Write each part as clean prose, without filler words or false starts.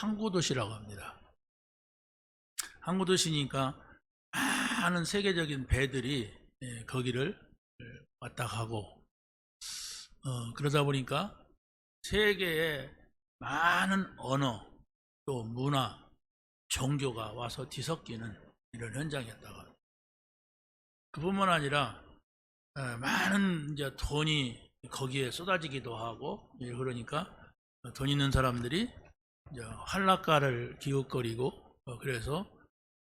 항구도시라고 합니다. 항구도시니까 많은 세계적인 배들이 거기를 왔다 가고 그러다 보니까 세계에 많은 언어 또 문화 종교가 와서 뒤섞이는 이런 현장이었다고 합니다. 그뿐만 아니라 많은 이제 돈이 거기에 쏟아지기도 하고 그러니까 돈 있는 사람들이 이제 한락가를 기웃거리고 그래서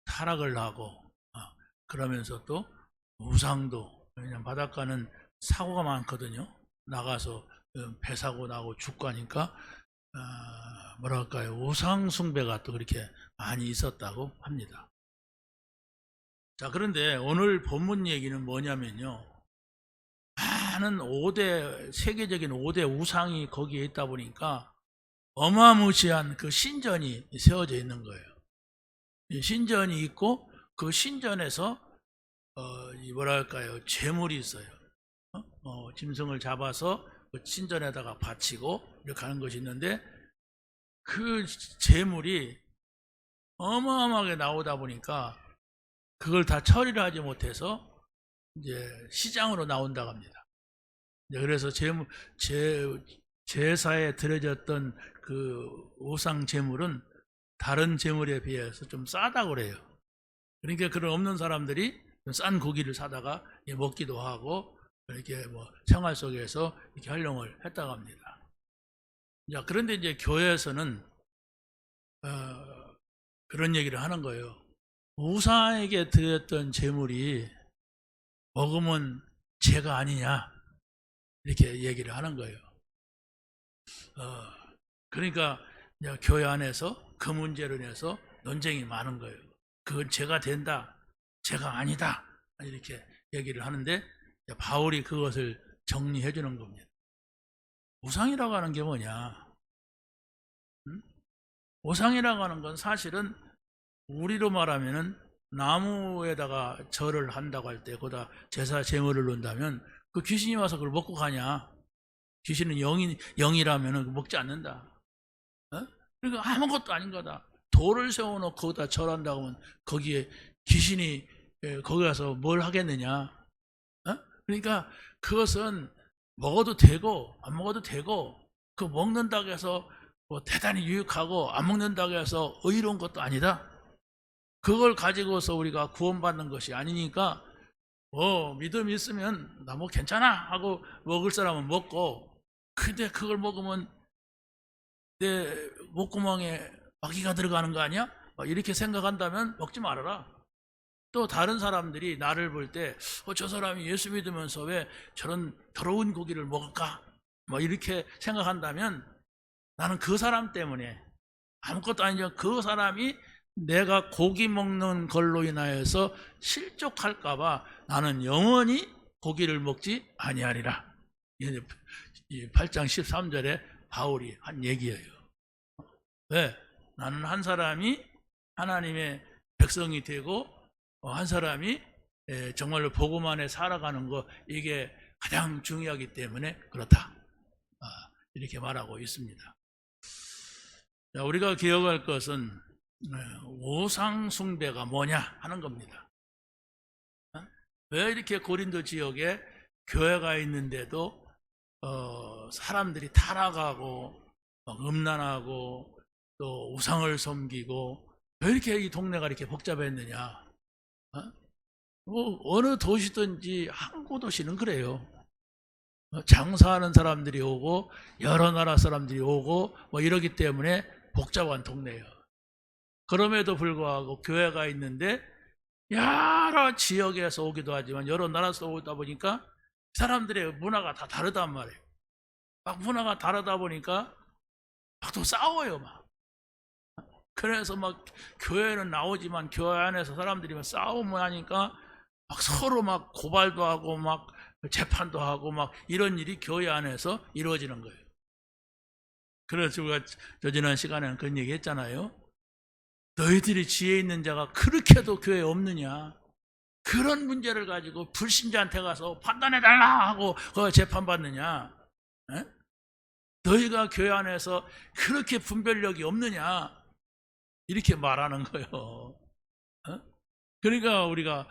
타락을 하고 그러면서 또 우상도, 왜냐면 바닷가는 사고가 많거든요. 나가서 배 사고 나고 죽고 하니까 뭐랄까요, 우상 숭배가 또 그렇게 많이 있었다고 합니다. 자, 그런데 오늘 본문 얘기는 뭐냐면요, 많은 세계적인 5대 우상이 거기에 있다 보니까 어마무시한 그 신전이 세워져 있는 거예요. 신전이 있고 그 신전에서 뭐랄까요, 제물이 있어요. 짐승을 잡아서 그 신전에다가 바치고 이렇게 하는 것이 있는데 그 제물이 어마어마하게 나오다 보니까 그걸 다 처리를 하지 못해서 이제 시장으로 나온다고 합니다. 그래서 제사에 드려졌던 그 우상 제물은 다른 제물에 비해서 좀 싸다고 그래요. 그러니까 그런 없는 사람들이 싼 고기를 사다가 먹기도 하고 이렇게 뭐 생활 속에서 이렇게 활용을 했다고 합니다. 자, 그런데 이제 교회에서는 그런 얘기를 하는 거예요. 우상에게 드렸던 제물이 먹으면 죄가 아니냐, 이렇게 얘기를 하는 거예요. 그러니까 교회 안에서 그 문제로 인해서 논쟁이 많은 거예요. 그건 죄가 된다, 죄가 아니다, 이렇게 얘기를 하는데 바울이 그것을 정리해 주는 겁니다. 우상이라고 하는 게 뭐냐? 우상이라고 하는 건 사실은 우리로 말하면은 나무에다가 절을 한다고 할 때 거기다 제사 제물을 놓는다면 그 귀신이 와서 그걸 먹고 가냐? 귀신은 영이라면 먹지 않는다. 그러니까 아무것도 아닌 거다. 돌을 세워놓고 거기다 절한다고 하면 거기에 귀신이 거기 가서 뭘 하겠느냐? 그러니까 그것은 먹어도 되고 안 먹어도 되고, 그 먹는다고 해서 뭐 대단히 유익하고 안 먹는다고 해서 의로운 것도 아니다. 그걸 가지고서 우리가 구원받는 것이 아니니까 믿음이 있으면 나 뭐 괜찮아 하고 먹을 사람은 먹고, 근데 그걸 먹으면 내 목구멍에 마귀가 들어가는 거 아니야? 이렇게 생각한다면 먹지 말아라. 또 다른 사람들이 나를 볼 때 저 사람이 예수 믿으면서 왜 저런 더러운 고기를 먹을까? 이렇게 생각한다면 나는 그 사람 때문에, 아무것도 아니죠, 그 사람이 내가 고기 먹는 걸로 인하여서 실족할까 봐 나는 영원히 고기를 먹지 아니하리라. 이 8장 13절에 바울이 한 얘기예요. 왜? 나는 한 사람이 하나님의 백성이 되고 한 사람이 정말로 복음 안에 살아가는 거, 이게 가장 중요하기 때문에 그렇다, 이렇게 말하고 있습니다. 자, 우리가 기억할 것은 우상 숭배가 뭐냐 하는 겁니다. 왜 이렇게 고린도 지역에 교회가 있는데도 사람들이 타락하고 음란하고 또 우상을 섬기고, 왜 이렇게 이 동네가 이렇게 복잡했느냐? 어느 도시든지 항구 도시는 그래요. 장사하는 사람들이 오고 여러 나라 사람들이 오고 이러기 때문에 복잡한 동네예요. 그럼에도 불구하고 교회가 있는데 여러 지역에서 오기도 하지만 여러 나라에서 오다 보니까 사람들의 문화가 다 다르단 말이에요. 막 문화가 다르다 보니까 막 또 싸워요, 막. 그래서 막 교회는 나오지만 교회 안에서 사람들이 막 싸움을 하니까 막 서로 막 고발도 하고 막 재판도 하고 막 이런 일이 교회 안에서 이루어지는 거예요. 그래서 우리가 지난 시간에는 그런 얘기 했잖아요. 너희들이 지혜 있는 자가 그렇게도 교회에 없느냐? 그런 문제를 가지고 불신자한테 가서 판단해달라 하고 그거 재판받느냐? 에? 너희가 교회 안에서 그렇게 분별력이 없느냐? 이렇게 말하는 거예요. 어? 그러니까 우리가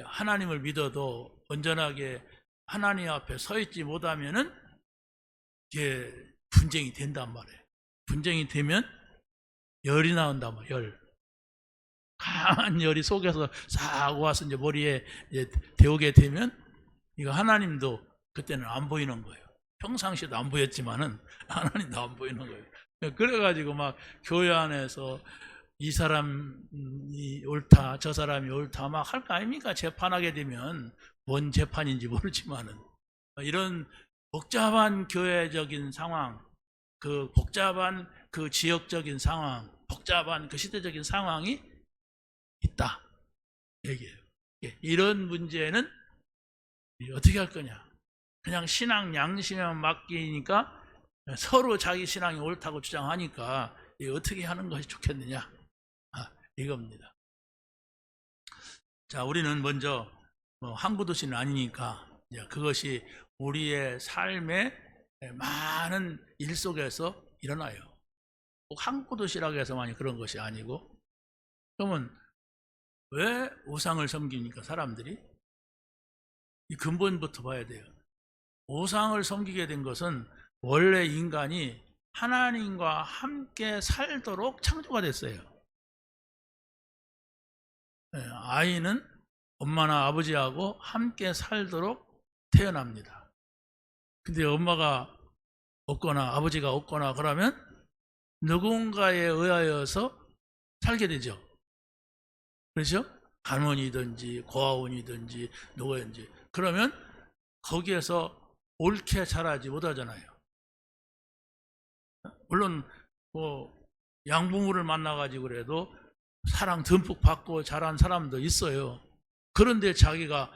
하나님을 믿어도 온전하게 하나님 앞에 서 있지 못하면은 이게 분쟁이 된단 말이에요. 분쟁이 되면 열이 나온단 말이에요. 열. 강한 열이 속에서 싹 와서 이제 머리에 이제 데우게 되면 이거 하나님도 그때는 안 보이는 거예요. 평상시에도 안 보였지만은 하나님도 안 보이는 거예요. 그래가지고 막 교회 안에서 이 사람이 옳다, 저 사람이 옳다 막 할 거 아닙니까? 재판하게 되면 뭔 재판인지 모르지만은 이런 복잡한 교회적인 상황, 그 복잡한 그 지역적인 상황, 복잡한 그 시대적인 상황이 있다 얘기해요. 이런 문제는 어떻게 할 거냐? 그냥 신앙 양심에만 맡기니까 서로 자기 신앙이 옳다고 주장하니까 어떻게 하는 것이 좋겠느냐? 이겁니다. 자, 우리는 먼저 항구 도시는 아니니까 그것이 우리의 삶의 많은 일 속에서 일어나요. 꼭 항구 도시라고 해서만이 그런 것이 아니고, 그러면 왜 우상을 섬기니까 사람들이? 이 근본부터 봐야 돼요. 우상을 섬기게 된 것은 원래 인간이 하나님과 함께 살도록 창조가 됐어요. 아이는 엄마나 아버지하고 함께 살도록 태어납니다. 근데 엄마가 없거나 아버지가 없거나 그러면 누군가에 의하여서 살게 되죠. 그렇죠? 할머니든지 고아원이든지 누구든지. 그러면 거기에서 옳게 자라지 못하잖아요. 물론 양부모를 만나가지고 그래도 사랑 듬뿍 받고 자란 사람도 있어요. 그런데 자기가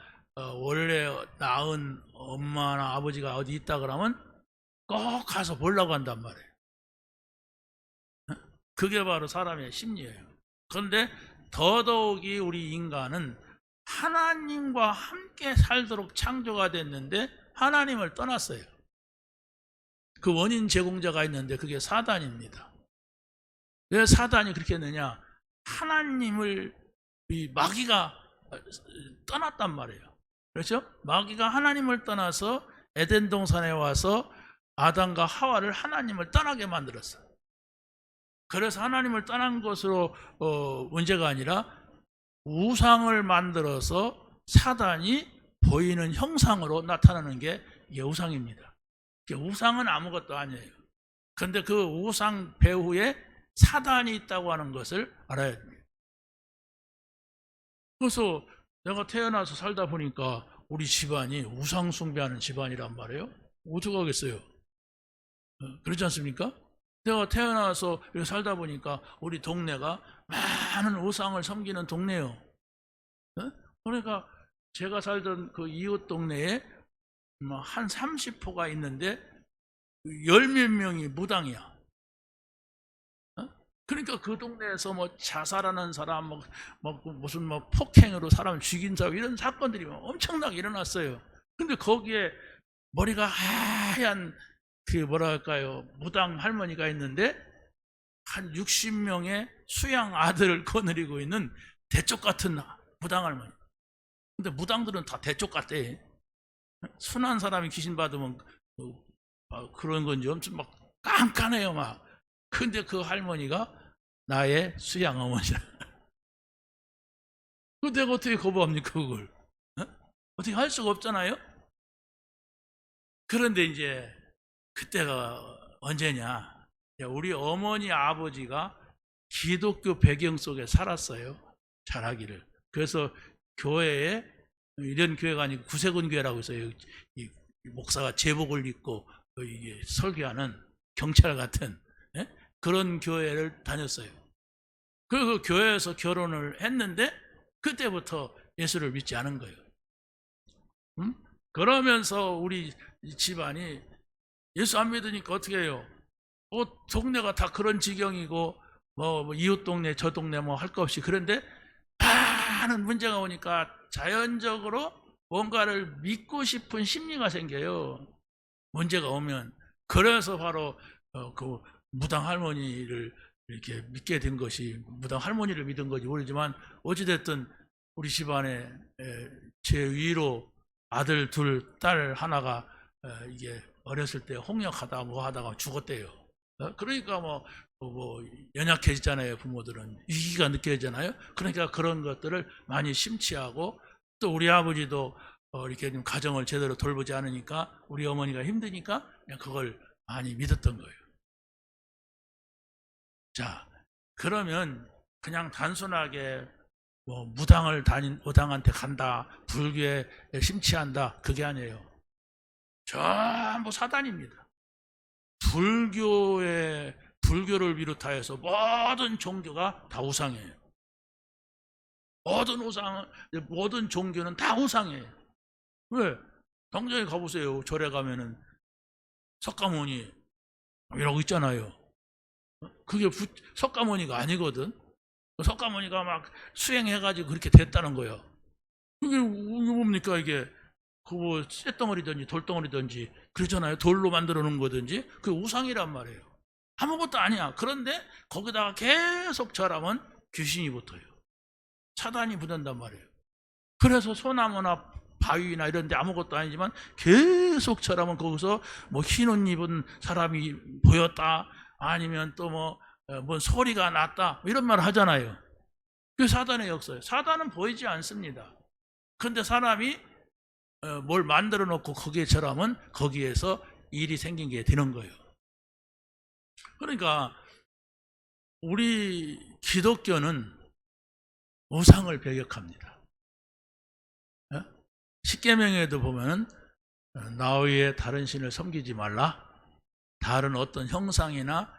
원래 낳은 엄마나 아버지가 어디 있다 그러면 꼭 가서 보려고 한단 말이에요. 그게 바로 사람의 심리예요. 그런데 더더욱이 우리 인간은 하나님과 함께 살도록 창조가 됐는데 하나님을 떠났어요. 그 원인 제공자가 있는데 그게 사단입니다. 왜 사단이 그렇게 했느냐? 하나님을 이 마귀가 떠났단 말이에요. 그렇죠? 마귀가 하나님을 떠나서 에덴 동산에 와서 아담과 하와를 하나님을 떠나게 만들었어요. 그래서 하나님을 떠난 것으로 문제가 아니라 우상을 만들어서 사단이 보이는 형상으로 나타나는 게 이게 우상입니다. 우상은 아무것도 아니에요. 그런데 그 우상 배후에 사단이 있다고 하는 것을 알아야 됩니다. 그래서 내가 태어나서 살다 보니까 우리 집안이 우상 숭배하는 집안이란 말이에요. 어떡하겠어요? 그렇지 않습니까? 내가 태어나서 살다 보니까 우리 동네가 많은 우상을 섬기는 동네예요. 그러니까 제가 살던 그 이웃 동네에 한 30호가 있는데 10몇 명이 무당이야. 그러니까 그 동네에서 자살하는 사람, 무슨 폭행으로 사람 죽인 사람 이런 사건들이 엄청나게 일어났어요. 근데 거기에 머리가 하얀 그 뭐랄까요 무당 할머니가 있는데 한 60명의 수양 아들을 거느리고 있는 대쪽 같은 무당 할머니. 근데 무당들은 다 대쪽 같대. 순한 사람이 귀신 받으면 그런 건지 엄청 막 깐깐해요 막. 근데 그 할머니가 나의 수양 어머니라. 그 내가 어떻게 거부합니까 그걸? 어떻게 할 수가 없잖아요. 그런데 이제 그때가 언제냐? 우리 어머니 아버지가 기독교 배경 속에 살았어요. 잘하기를. 그래서 교회에 이런 교회가 아니고 구세군 교회라고 있어요. 이 목사가 제복을 입고 이게 설교하는 경찰 같은 그런 교회를 다녔어요. 그 교회에서 결혼을 했는데 그때부터 예수를 믿지 않은 거예요. 그러면서 우리 집안이 예수 안 믿으니까 어떻게 해요? 동네가 다 그런 지경이고 이웃 동네 저 동네 할 거 없이. 그런데 많은 문제가 오니까 자연적으로 뭔가를 믿고 싶은 심리가 생겨요. 문제가 오면. 그래서 바로 그 무당 할머니를 이렇게 믿게 된 것이 무당 할머니를 믿은 건지 모르지만 어찌됐든 우리 집안에 제 위로 아들 둘, 딸 하나가 이게 어렸을 때 홍역하다 뭐 하다가 죽었대요. 그러니까 뭐 연약해지잖아요. 부모들은 위기가 느껴지잖아요. 그러니까 그런 것들을 많이 심취하고 또 우리 아버지도 이렇게 좀 가정을 제대로 돌보지 않으니까 우리 어머니가 힘드니까 그냥 그걸 많이 믿었던 거예요. 자, 그러면 그냥 단순하게 뭐 무당한테 간다, 불교에 심취한다, 그게 아니에요. 전부 사단입니다. 불교를 비롯하여서 모든 종교가 다 우상이에요. 모든 종교는 다 우상이에요. 왜? 당장에 가보세요. 절에 가면은 석가모니 이라고 있잖아요. 그게 석가모니가 아니거든. 석가모니가 막 수행해가지고 그렇게 됐다는 거예요. 이게 뭡니까 이게? 그거 쇳덩어리든지 돌덩어리든지 그러잖아요. 돌로 만들어 놓은 거든지 그게 우상이란 말이에요. 아무것도 아니야. 그런데 거기다가 계속 절하면 귀신이 붙어요. 사단이 붙는단 말이에요. 그래서 소나무나 바위나 이런 데 아무것도 아니지만 계속 절하면 거기서 뭐 흰 옷 입은 사람이 보였다, 아니면 또 뭔 소리가 났다, 이런 말 하잖아요. 그게 사단의 역사예요. 사단은 보이지 않습니다. 근데 사람이 뭘 만들어 놓고 거기에 절하면 거기에서 일이 생긴 게 되는 거예요. 그러니까 우리 기독교는 우상을 배격합니다. 십계명에도 보면 나 외에 다른 신을 섬기지 말라, 다른 어떤 형상이나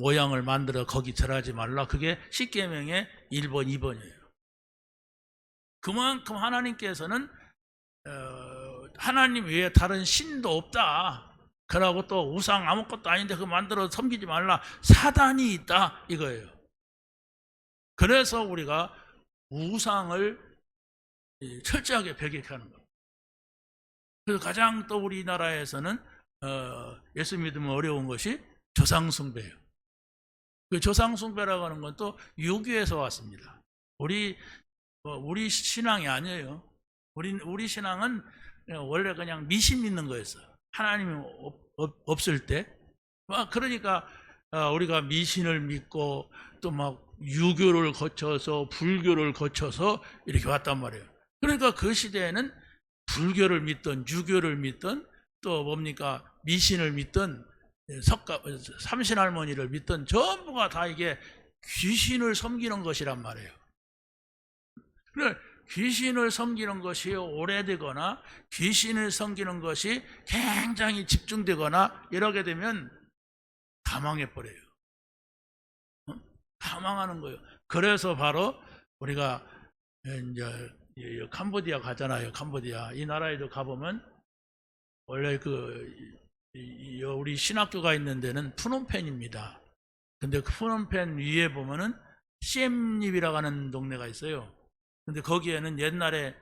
모양을 만들어 거기 절하지 말라, 그게 십계명의 1번, 2번이에요. 그만큼 하나님께서는 하나님 외에 다른 신도 없다, 그러고 또 우상 아무것도 아닌데 그거 만들어 섬기지 말라, 사단이 있다, 이거예요. 그래서 우리가 우상을 철저하게 배격하는 거예요. 그래서 가장 또 우리나라에서는 예수 믿으면 어려운 것이 조상숭배예요. 그 조상숭배라고 하는 건 또 유교에서 왔습니다. 우리 신앙이 아니에요. 우리 신앙은 원래 그냥 미신 믿는 거였어요. 하나님이 없을 때. 그러니까 우리가 미신을 믿고 또 막 유교를 거쳐서 불교를 거쳐서 이렇게 왔단 말이에요. 그러니까 그 시대에는 불교를 믿든 유교를 믿든 또 뭡니까 미신을 믿든 삼신할머니를 믿든 전부가 다 이게 귀신을 섬기는 것이란 말이에요. 그래, 귀신을 섬기는 것이 오래되거나 귀신을 섬기는 것이 굉장히 집중되거나 이러게 되면 다 망해버려요. 다 망하는 거예요. 그래서 바로 우리가 이제 캄보디아 가잖아요. 캄보디아 이 나라에도 가보면 원래 우리 신학교가 있는 데는 푸놈펜입니다. 근데 그 푸놈펜 위에 보면은 시엠립이라고 하는 동네가 있어요. 근데 거기에는 옛날에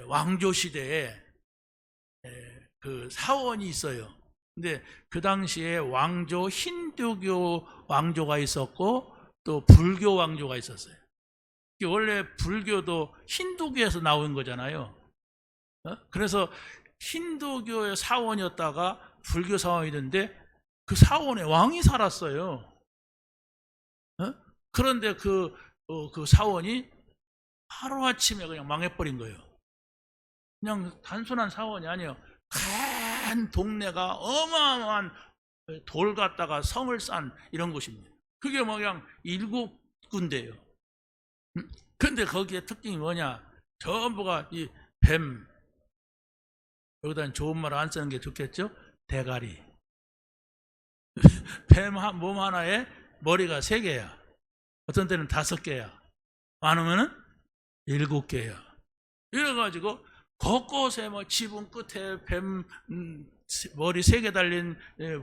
왕조 시대에 그 사원이 있어요. 근데 그 당시에 힌두교 왕조가 있었고 또 불교 왕조가 있었어요. 원래 불교도 힌두교에서 나온 거잖아요. 그래서 힌두교의 사원이었다가 불교 사원이 됐는데 그 사원에 왕이 살았어요. 그런데 그 사원이 하루아침에 그냥 망해버린 거예요. 그냥 단순한 사원이 아니에요. 큰 동네가 어마어마한 돌 갖다가 성을 싼 이런 곳입니다. 그게 그냥 7군데예요. 근데 거기에 특징이 뭐냐? 전부가 이 뱀, 여기다 좋은 말 안 쓰는 게 좋겠죠? 대가리. 뱀 몸 하나에 머리가 3개야. 어떤 때는 5개야. 많으면은 7개야. 이래가지고 곳곳에 지붕 끝에 뱀 머리 3개 달린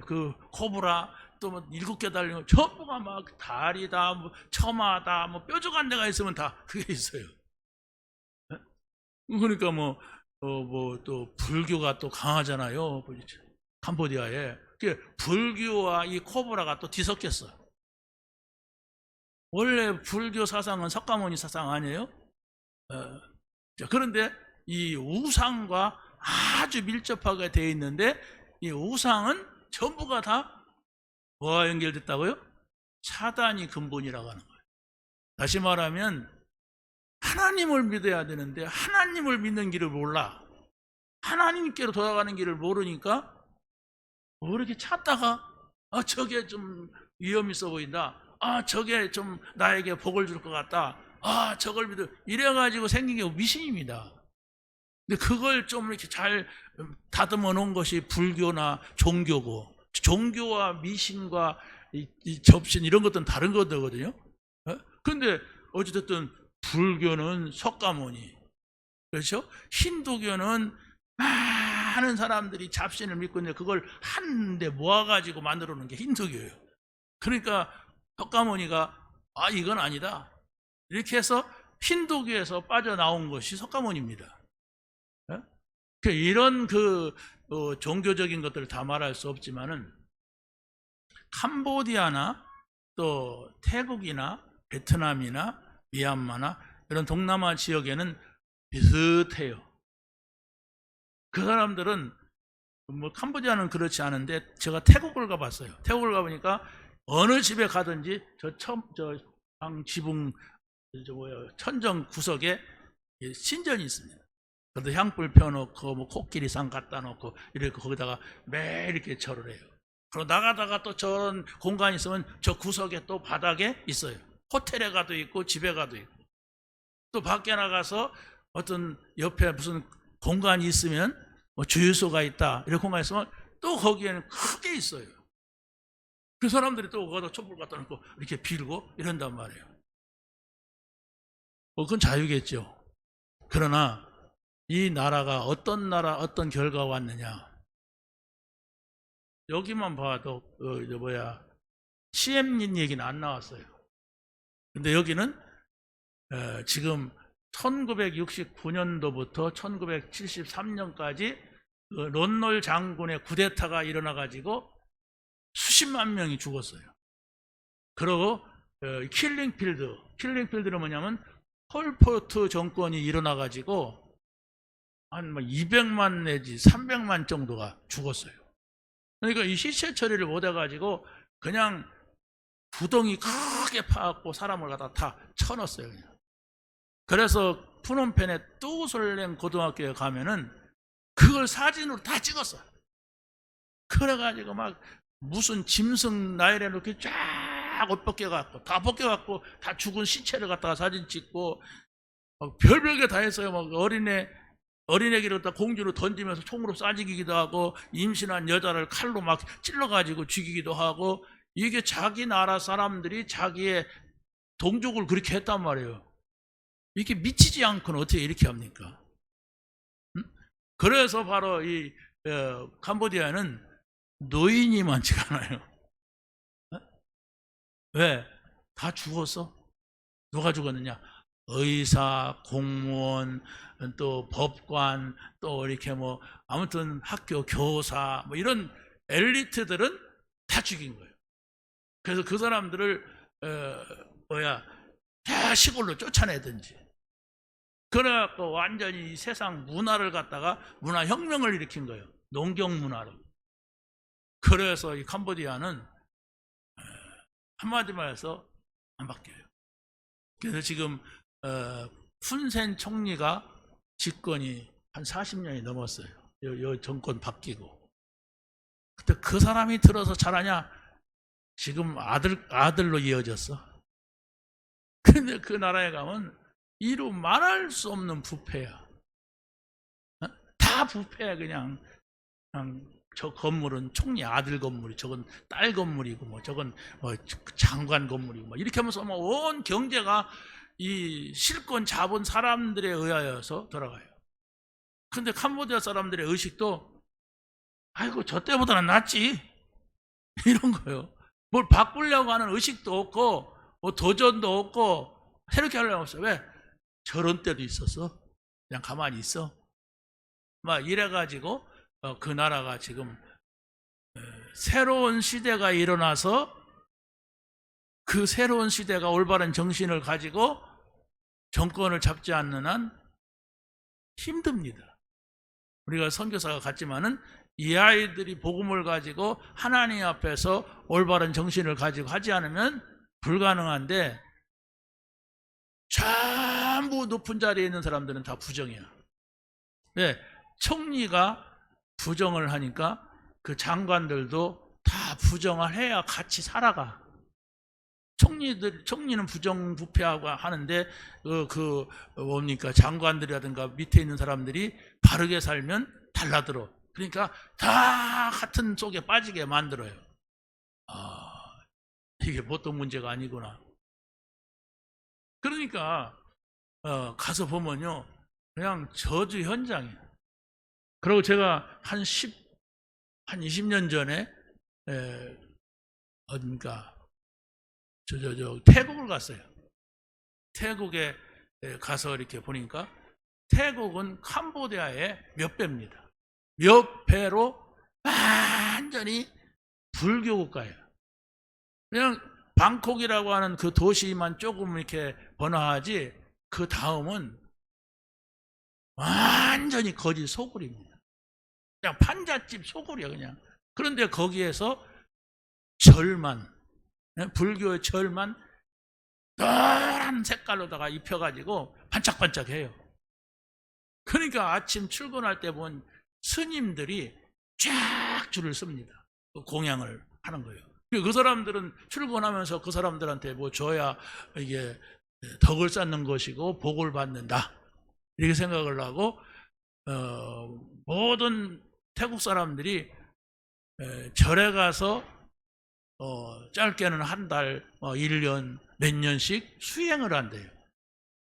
그 코브라, 또 7개 달린 거 전부가 막 다리다, 처마다, 뾰족한 데가 있으면 다 그게 있어요. 그러니까 또 불교가 또 강하잖아요. 캄보디아에. 불교와 이 코브라가 또 뒤섞였어. 원래 불교 사상은 석가모니 사상 아니에요? 자, 그런데 이 우상과 아주 밀접하게 되어 있는데 이 우상은 전부가 다 뭐와 연결됐다고요? 사단이 근본이라고 하는 거예요. 다시 말하면 하나님을 믿어야 되는데 하나님을 믿는 길을 몰라. 하나님께로 돌아가는 길을 모르니까 뭐 이렇게 찾다가 저게 좀 위험 있어 보인다. 저게 좀 나에게 복을 줄 것 같다. 저걸 믿어. 이래가지고 생긴 게 미신입니다. 근데 그걸 좀 이렇게 잘 다듬어 놓은 것이 불교나 종교고, 종교와 미신과 이 접신 이런 것들은 다른 것들거든요. 근데 어찌됐든 불교는 석가모니, 그렇죠? 힌두교는 많은 사람들이 잡신을 믿고 있는데 그걸 한데 모아가지고 만들어 놓은 게 힌두교예요. 그러니까 석가모니가 이건 아니다. 이렇게 해서 힌두교에서 빠져나온 것이 석가모니입니다. 이런 종교적인 것들을 다 말할 수 없지만은 캄보디아나 또 태국이나 베트남이나 미얀마나 이런 동남아 지역에는 비슷해요. 그 사람들은 뭐 캄보디아는 그렇지 않은데 제가 태국을 가봤어요. 태국을 가보니까 어느 집에 가든지 저 지붕 천정 구석에 신전이 있습니다. 그래도 향불 펴놓고 뭐 코끼리상 갖다 놓고 이렇게 거기다가 매일 이렇게 절을 해요. 그리고 나가다가 또 저런 공간이 있으면 저 구석에 또 바닥에 있어요. 호텔에 가도 있고 집에 가도 있고 또 밖에 나가서 어떤 옆에 무슨 공간이 있으면 뭐 주유소가 있다 이런 공간이 있으면 또 거기에는 크게 있어요. 그 사람들이 또 거기다 촛불 갖다 놓고 이렇게 빌고 이런단 말이에요. 그건 자유겠죠. 그러나 이 나라가 어떤 결과가 왔느냐. 여기만 봐도 시엠린 얘기는 안 나왔어요. 근데 여기는 지금 1969년도부터 1973년까지 론놀 장군의 쿠데타가 일어나가지고 수십만 명이 죽었어요. 그리고 킬링필드는 뭐냐면 폴포트 정권이 일어나가지고 한 200만 내지 300만 정도가 죽었어요. 그러니까 이 시체 처리를 못해가지고 그냥 구덩이 크게 파갖고 사람을 갖다 다 쳐넣었어요. 그냥. 그래서 푸놈펜의 뚜솔랭 고등학교에 가면은 그걸 사진으로 다 찍었어. 그래가지고 막 무슨 짐승 나일에 이렇게 쫙 옷 벗겨갖고 다 벗겨갖고 다 죽은 시체를 갖다가 사진 찍고 별별 게 다 했어요. 막 어린애기를 갖다 공주로 던지면서 총으로 쏴죽이기도 하고 임신한 여자를 칼로 막 찔러가지고 죽이기도 하고 이게 자기 나라 사람들이 자기의 동족을 그렇게 했단 말이에요. 이렇게 미치지 않고는 어떻게 이렇게 합니까? 그래서 바로 이 캄보디아는 노인이 많지가 않아요. 왜? 다 죽었어. 누가 죽었느냐? 의사, 공무원, 또 법관, 또 이렇게 뭐 아무튼 학교 교사 뭐 이런 엘리트들은 다 죽인 거예요. 그래서 그 사람들을 다 시골로 쫓아내든지 그래갖고 완전히 세상 문화를 갖다가 문화혁명을 일으킨 거예요. 농경 문화로. 그래서 이 캄보디아는 한마디 말해서 안 바뀌어요. 그래서 지금 푼센 총리가 집권이 한 40년이 넘었어요. 요 정권 바뀌고. 근데 그 사람이 들어서 잘하냐? 지금 아들로 이어졌어. 근데 그 나라에 가면 이루 말할 수 없는 부패야. 다 부패야. 그냥 저 건물은 총리 아들 건물이, 저건 딸 건물이고, 뭐 저건 뭐 장관 건물이고, 뭐 이렇게 하면서 뭐 온 경제가 이 실권 잡은 사람들에 의하여서 돌아가요. 근데 캄보디아 사람들의 의식도 아이고 저 때보다는 낫지 이런 거예요. 뭘 바꾸려고 하는 의식도 없고 뭐 도전도 없고 새롭게 하려고 없어요. 왜? 저런 때도 있었어. 그냥 가만히 있어. 막 이래가지고 그 나라가 지금 새로운 시대가 일어나서 그 새로운 시대가 올바른 정신을 가지고 정권을 잡지 않는 한 힘듭니다. 우리가 선교사가 같지만은 이 아이들이 복음을 가지고 하나님 앞에서 올바른 정신을 가지고 하지 않으면 불가능한데, 전부 높은 자리에 있는 사람들은 다 부정이야. 네, 총리가 부정을 하니까 그 장관들도 다 부정을 해야 같이 살아가. 총리는 부정부패하고 하는데 뭡니까, 장관들이라든가 밑에 있는 사람들이 바르게 살면 달라들어. 그러니까 다 같은 속에 빠지게 만들어요. 이게 보통 문제가 아니구나. 그러니까 가서 보면요, 그냥 저주 현장이에요. 그리고 제가 한 20년 전에 어딘가 태국을 갔어요. 태국에 가서 이렇게 보니까 태국은 캄보디아의 몇 배입니다. 몇 배로 완전히 불교 국가예요. 그냥 방콕이라고 하는 그 도시만 조금 이렇게 번화하지, 그 다음은 완전히 거지 소굴입니다. 그냥 판잣집 소굴이야 그냥. 그런데 거기에서 절만, 불교의 절만 노란 색깔로다가 입혀가지고 반짝반짝해요. 그러니까 아침 출근할 때 본 스님들이 쫙 줄을 섭니다. 공양을 하는 거예요. 그 사람들은 출근하면서 그 사람들한테 뭐 줘야 이게 덕을 쌓는 것이고 복을 받는다, 이렇게 생각을 하고 모든 태국 사람들이 절에 가서 짧게는 한 달, 1년, 몇 년씩 수행을 한대요.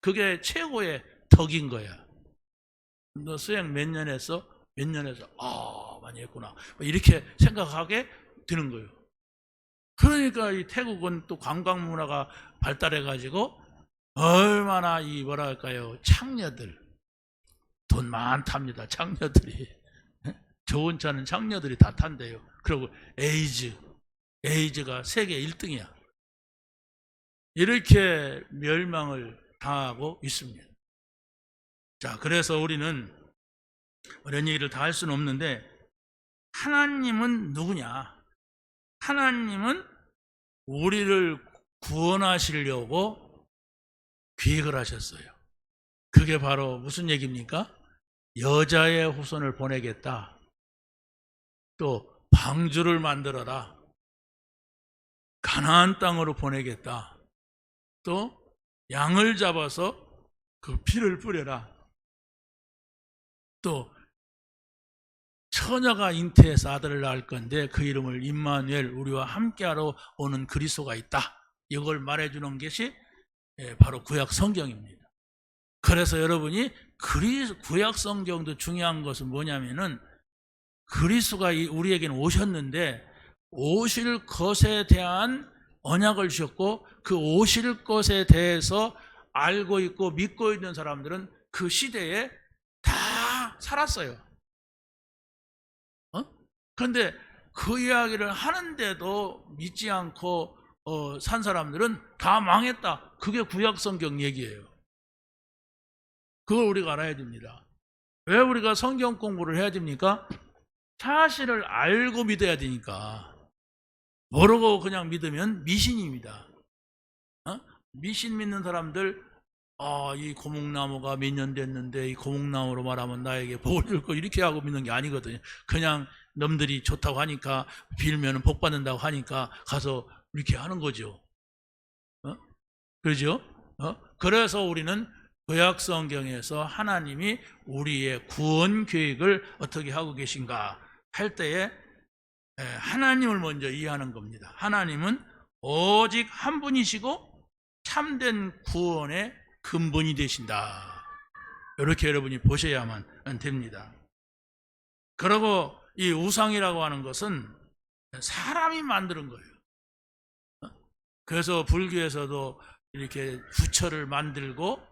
그게 최고의 덕인 거야. 너 수행 몇 년 했어? 몇 년 해서 많이 했구나, 이렇게 생각하게 되는 거예요. 그러니까 이 태국은 또 관광 문화가 발달해 가지고 얼마나 이 뭐랄까요, 창녀들 돈 많답니다. 창녀들이 좋은 차는 창녀들이 다 탄대요. 그리고 에이즈가 세계 1등이야. 이렇게 멸망을 당하고 있습니다. 자, 그래서 우리는 이런 얘기를 다 할 수는 없는데, 하나님은 누구냐? 하나님은 우리를 구원하시려고 계획을 하셨어요. 그게 바로 무슨 얘기입니까? 여자의 후손을 보내겠다. 또 방주를 만들어라. 가나안 땅으로 보내겠다. 또 양을 잡아서 그 피를 뿌려라. 또 처녀가 잉태해서 아들을 낳을 건데 그 이름을 임마누엘, 우리와 함께하러 오는 그리스도가 있다. 이걸 말해주는 것이 바로 구약 성경입니다. 그래서 여러분이 구약 성경도 중요한 것은 뭐냐면은, 그리스도가 우리에게는 오셨는데 오실 것에 대한 언약을 주셨고, 그 오실 것에 대해서 알고 있고 믿고 있는 사람들은 그 시대에 다 살았어요. 그런데 그 이야기를 하는데도 믿지 않고 산 사람들은 다 망했다. 그게 구약 성경 얘기예요. 그걸 우리가 알아야 됩니다. 왜 우리가 성경 공부를 해야 됩니까? 사실을 알고 믿어야 되니까. 모르고 그냥 믿으면 미신입니다. 미신 믿는 사람들, 이 고목나무가 몇 년 됐는데 이 고목나무로 말하면 나에게 복을 줄 거, 이렇게 하고 믿는 게 아니거든요. 그냥 남들이 좋다고 하니까, 빌면 복 받는다고 하니까 가서 이렇게 하는 거죠. 그렇죠? 그래서 우리는 구약 성경에서 하나님이 우리의 구원 계획을 어떻게 하고 계신가 할 때에 하나님을 먼저 이해하는 겁니다. 하나님은 오직 한 분이시고 참된 구원의 근본이 되신다. 이렇게 여러분이 보셔야만 됩니다. 그리고 이 우상이라고 하는 것은 사람이 만드는 거예요. 그래서 불교에서도 이렇게 부처를 만들고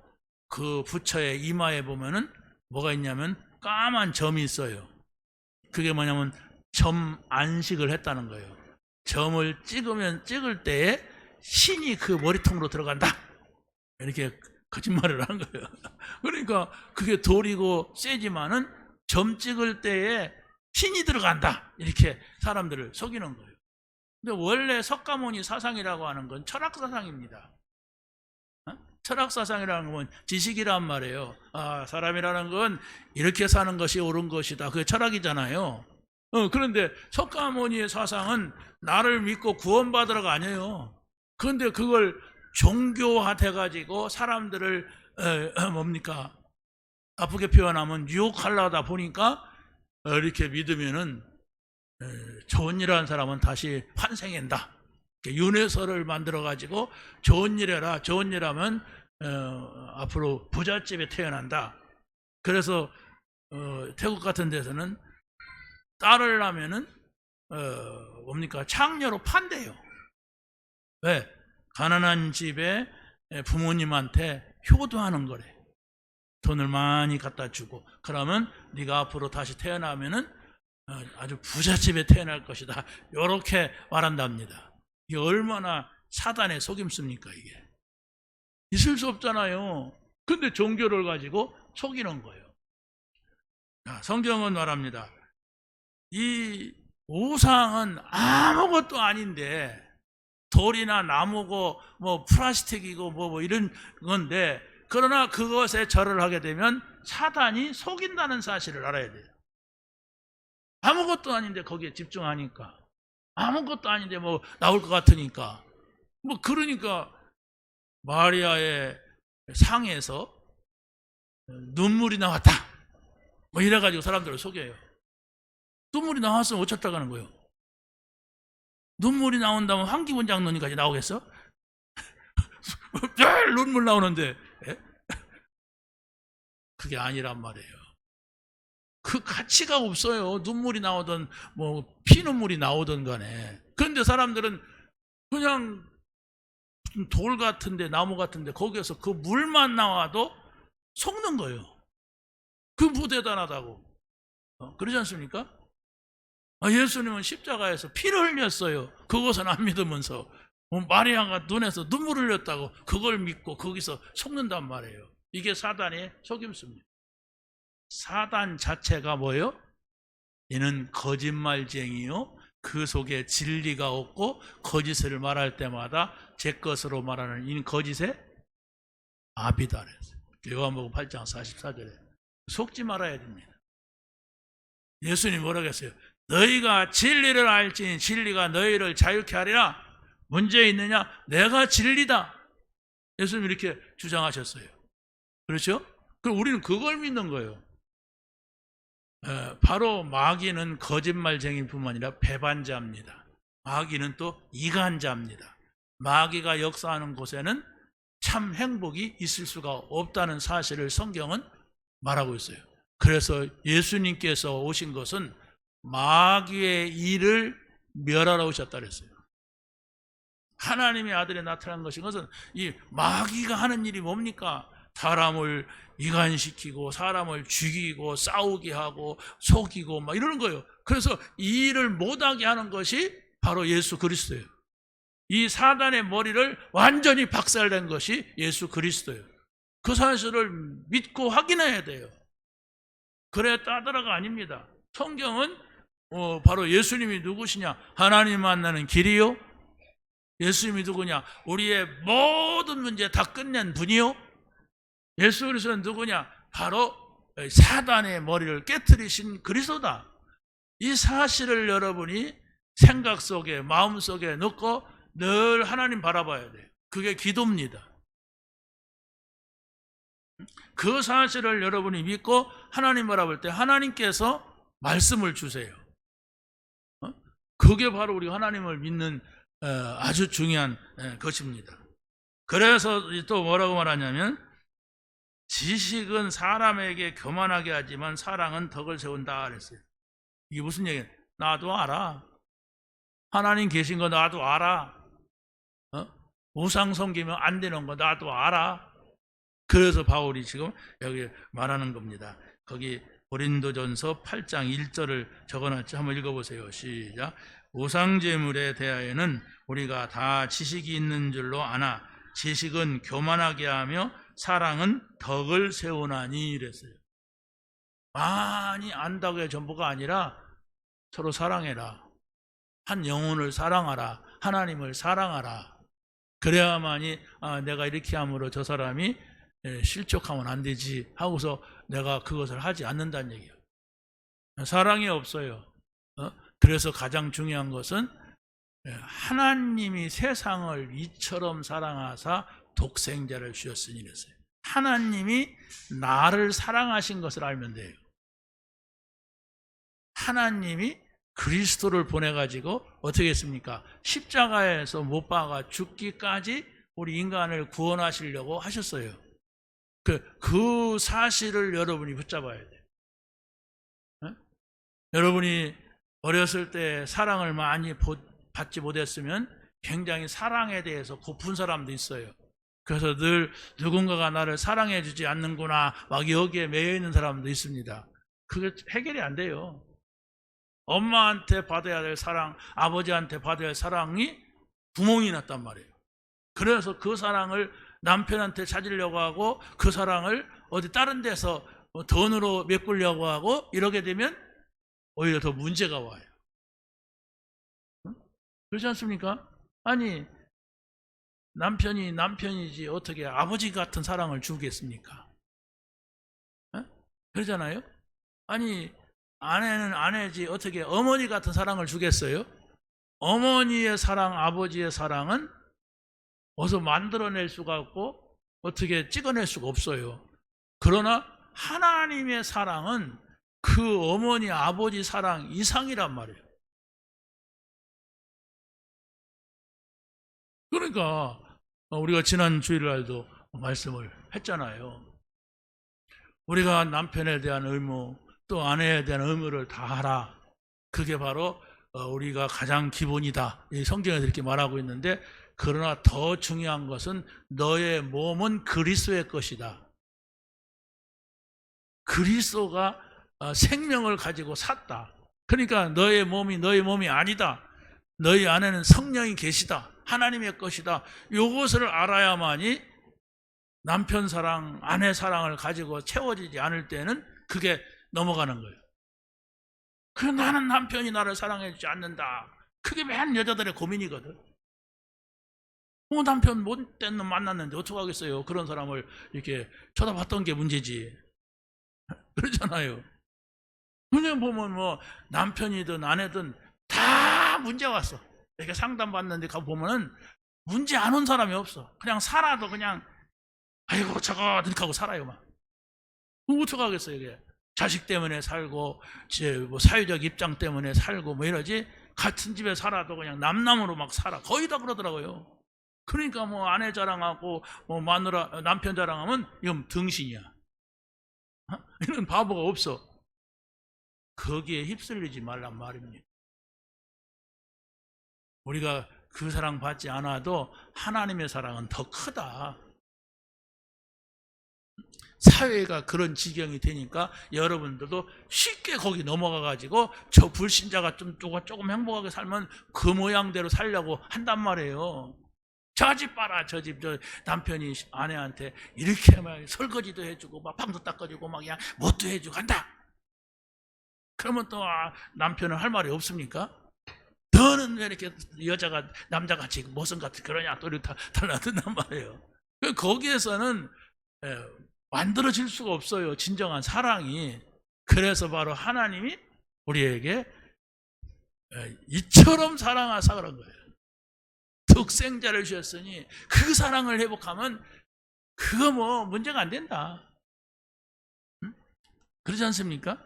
그 부처의 이마에 보면은 뭐가 있냐면 까만 점이 있어요. 그게 뭐냐면 점 안식을 했다는 거예요. 점을 찍을 때에 신이 그 머리통으로 들어간다. 이렇게 거짓말을 하는 거예요. 그러니까 그게 돌이고 세지만은 점 찍을 때에 신이 들어간다. 이렇게 사람들을 속이는 거예요. 근데 원래 석가모니 사상이라고 하는 건 철학사상입니다. 철학사상이라는 건 지식이란 말이에요. 사람이라는 건 이렇게 사는 것이 옳은 것이다. 그게 철학이잖아요. 그런데 석가모니의 사상은 나를 믿고 구원받으라가 아니에요. 그런데 그걸 종교화돼가지고 사람들을 뭡니까? 아프게 표현하면 유혹하려다 보니까 이렇게 믿으면은 좋은 일 하는 사람은 다시 환생한다. 윤회설을 만들어가지고 좋은 일 해라. 좋은 일 하면 앞으로 부잣집에 태어난다. 그래서 태국 같은 데서는 딸을 낳으면은 뭡니까? 창녀로 판대요. 왜? 가난한 집에 부모님한테 효도하는 거래. 돈을 많이 갖다 주고 그러면 네가 앞으로 다시 태어나면은 아주 부잣집에 태어날 것이다. 이렇게 말한답니다. 이게 얼마나 사단의 속임수입니까 이게. 있을 수 없잖아요. 근데 종교를 가지고 속이는 거예요. 성경은 말합니다. 이 우상은 아무것도 아닌데 돌이나 나무고 뭐 플라스틱이고 뭐 이런 건데 그러나 그것에 절을 하게 되면 사단이 속인다는 사실을 알아야 돼요. 아무것도 아닌데 거기에 집중하니까 아무것도 아닌데 뭐 나올 것 같으니까 뭐 그러니까 마리아의 상에서 눈물이 나왔다 뭐 이래가지고 사람들을 속여요. 눈물이 나왔으면 어쩌다가는 거예요. 눈물이 나온다면 황기분 장로님까지 나오겠어? 눈물 나오는데 그게 아니란 말이에요. 그 가치가 없어요. 눈물이 나오든 뭐 피눈물이 나오든 간에. 그런데 사람들은 그냥 돌 같은데 나무 같은데 거기에서 그 물만 나와도 속는 거예요. 그 뭐 대단하다고. 그러지 않습니까? 예수님은 십자가에서 피를 흘렸어요. 그것은 안 믿으면서 마리아가 눈에서 눈물을 흘렸다고 그걸 믿고 거기서 속는단 말이에요. 이게 사단의 속임수입니다. 사단 자체가 뭐예요? 이는 거짓말쟁이요 그 속에 진리가 없고 거짓을 말할 때마다 제 것으로 말하는 이는 거짓의 아비다 그랬어요. 요한복음 8장 44절에 속지 말아야 됩니다. 예수님이 뭐라고 했어요? 너희가 진리를 알지니 진리가 너희를 자유케 하리라. 문제 있느냐? 내가 진리다. 예수님이 이렇게 주장하셨어요. 그렇죠? 그럼 우리는 그걸 믿는 거예요. 바로 마귀는 거짓말쟁이뿐만 아니라 배반자입니다. 마귀는 또 이간자입니다. 마귀가 역사하는 곳에는 참 행복이 있을 수가 없다는 사실을 성경은 말하고 있어요. 그래서 예수님께서 오신 것은 마귀의 일을 멸하러 오셨다 그랬어요. 하나님의 아들이 나타난 것인 것은 이 마귀가 하는 일이 뭡니까? 사람을 이간시키고 사람을 죽이고 싸우게 하고 속이고 막 이러는 거예요. 그래서 이 일을 못하게 하는 것이 바로 예수 그리스도예요. 이 사단의 머리를 완전히 박살낸 것이 예수 그리스도예요. 그 사실을 믿고 확인해야 돼요. 그래야 따드라가 아닙니다. 성경은 바로 예수님이 누구시냐? 하나님 만나는 길이요. 예수님이 누구냐? 우리의 모든 문제 다 끝낸 분이요. 예수 그리스도는 누구냐? 바로 사단의 머리를 깨트리신 그리스도다. 이 사실을 여러분이 생각 속에 마음 속에 넣고 늘 하나님 바라봐야 돼요. 그게 기도입니다. 그 사실을 여러분이 믿고 하나님 바라볼 때 하나님께서 말씀을 주세요. 그게 바로 우리 하나님을 믿는 아주 중요한 것입니다. 그래서 또 뭐라고 말하냐면 지식은 사람에게 교만하게 하지만 사랑은 덕을 세운다 그랬어요. 이게 무슨 얘기예요? 나도 알아. 하나님 계신 거 나도 알아. 우상 섬기면 안 되는 거 나도 알아. 그래서 바울이 지금 여기 말하는 겁니다. 거기 고린도전서 8장 1절을 적어놨죠. 한번 읽어보세요. 시작. 우상제물에 대하여는 우리가 다 지식이 있는 줄로 아나 지식은 교만하게 하며 사랑은 덕을 세우나니 이랬어요. 많이 안다고 해 전부가 아니라 서로 사랑해라. 한 영혼을 사랑하라. 하나님을 사랑하라. 그래야만이 내가 이렇게 함으로 저 사람이 실족하면 안 되지 하고서 내가 그것을 하지 않는다는 얘기예요. 사랑이 없어요. 그래서 가장 중요한 것은 하나님이 세상을 이처럼 사랑하사 독생자를 주셨으니 이랬어요. 하나님이 나를 사랑하신 것을 알면 돼요. 하나님이 그리스도를 보내가지고 어떻게 했습니까? 십자가에서 못 박아 죽기까지 우리 인간을 구원하시려고 하셨어요. 그 사실을 여러분이 붙잡아야 돼요. 여러분이 어렸을 때 사랑을 많이 받지 못했으면 굉장히 사랑에 대해서 고픈 사람도 있어요. 그래서 늘 누군가가 나를 사랑해 주지 않는구나 막 여기에 매여 있는 사람도 있습니다. 그게 해결이 안 돼요. 엄마한테 받아야 될 사랑, 아버지한테 받아야 할 사랑이 구멍이 났단 말이에요. 그래서 그 사랑을 남편한테 찾으려고 하고 그 사랑을 어디 다른 데서 돈으로 메꾸려고 하고 이러게 되면 오히려 더 문제가 와요. 그렇지 않습니까? 아니 남편이 남편이지 어떻게 아버지 같은 사랑을 주겠습니까? 그러잖아요? 아니 아내는 아내지 어떻게 어머니 같은 사랑을 주겠어요? 어머니의 사랑, 아버지의 사랑은 어디서 만들어낼 수가 없고 어떻게 찍어낼 수가 없어요. 그러나 하나님의 사랑은 그 어머니, 아버지 사랑 이상이란 말이에요. 그러니까 우리가 지난 주일날도 말씀을 했잖아요. 우리가 남편에 대한 의무 또 아내에 대한 의무를 다 하라. 그게 바로 우리가 가장 기본이다. 성경에서 이렇게 말하고 있는데 그러나 더 중요한 것은 너의 몸은 그리스도의 것이다. 그리스도가 생명을 가지고 샀다. 그러니까 너의 몸이 아니다. 너희 안에는 성령이 계시다. 하나님의 것이다. 이것을 알아야만이 남편 사랑, 아내 사랑을 가지고 채워지지 않을 때는 그게 넘어가는 거예요. 나는 남편이 나를 사랑해 주지 않는다. 그게 맨 여자들의 고민이거든. 남편 못된 놈 만났는데 어떡하겠어요. 그런 사람을 이렇게 쳐다봤던 게 문제지. 그러잖아요. 그냥 보면 남편이든 아내든 다 문제 왔어. 이렇게 상담받는데 가보면은 문제 안 온 사람이 없어. 그냥 살아도 그냥 아이고 저거 이렇게 하고 살아요 막. 어떡하겠어요 이게. 자식 때문에 살고 사회적 입장 때문에 살고 이러지 같은 집에 살아도 그냥 남남으로 막 살아. 거의 다 그러더라고요. 그러니까 아내 자랑하고 마누라 남편 자랑하면 이건 등신이야. 이런 바보가 없어. 거기에 휩쓸리지 말란 말입니다. 우리가 그 사랑 받지 않아도 하나님의 사랑은 더 크다. 사회가 그런 지경이 되니까 여러분들도 쉽게 거기 넘어가가지고 저 불신자가 조금 행복하게 살면 그 모양대로 살려고 한단 말이에요. 저 집 봐라, 저 남편이 아내한테 이렇게 막 설거지도 해주고 막 방도 닦아주고 막 그냥 뭣도 해주고 한다. 그러면 또 남편은 할 말이 없습니까? 너는 왜 이렇게 남자같이 모성같이 그러냐 또 이렇게 달라든단 말이에요. 거기에서는 만들어질 수가 없어요. 진정한 사랑이. 그래서 바로 하나님이 우리에게 이처럼 사랑하사 그런 거예요. 독생자를 주셨으니 그 사랑을 회복하면 그거 문제가 안 된다. 응? 그러지 않습니까?